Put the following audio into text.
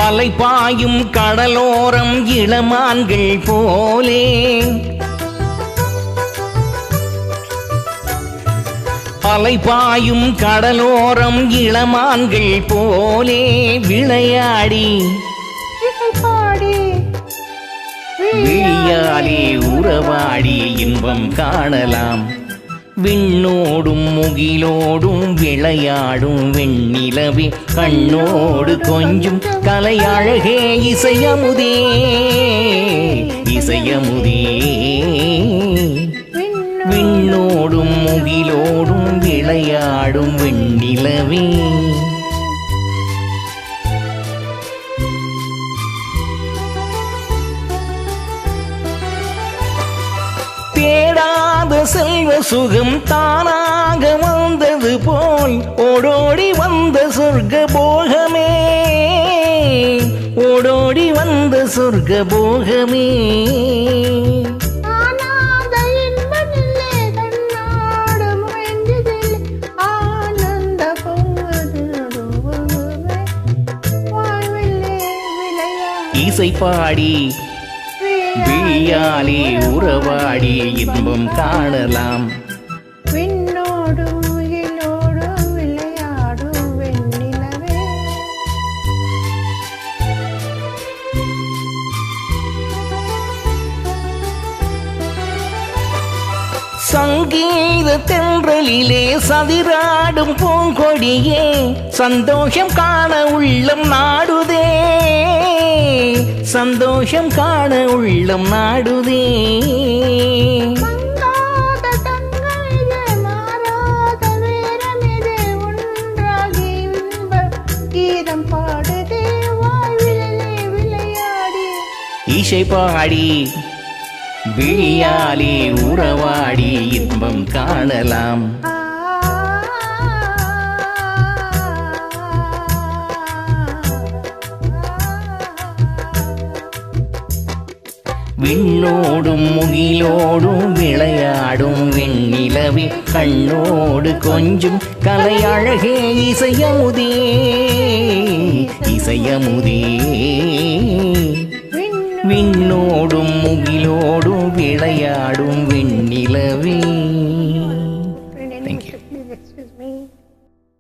அலைபாயும் கடலோரம் இளமான்கள் போலே அலைபாயும் கடலோரம் இளமான்கள் போலே விளையாடி விழியாலே உறவாடி இன்பம் காணலாம். விண்ணோடும் முகிலோடும் விளையாடும் வெண்ணிலவே கண்ணோடு கொஞ்சும் கலையழகே இசையமுதே இசையமுதே. விண்ணோடும் முகிலோடும் விளையாடும் வெண்ணிலவே தேடாத செல்வ சுகம் தானாக வந்தது போல் ஓடோடி வந்த சொர்க்க போகமே ஓடோடி வந்த சொர்க்க போகமே. இசை பாடி விழியாலே உறவாடி இன்பம் காணலாம். விண்ணோடும் முகிலோடும் விளையாடும் வெண்ணிலவே சங்கீத தென்றலிலே சதிராடும் பூங்கொடியே சந்தோஷம் காண உள்ளம் நாடுதே சந்தோஷம் காண உள்ளம் நாடுதே. இசை பாடி விழியாலே உறவாடி இன்பம் காணலாம். விண்ணோடும் முகிலோடும் விளையாடும் வெண்ணிலவே கண்ணோடு கொஞ்சும் கலையழகே இசையமுதே இசையமுதே. விண்ணோடும் முகிலோடும் விளையாடும் வெண்ணிலவே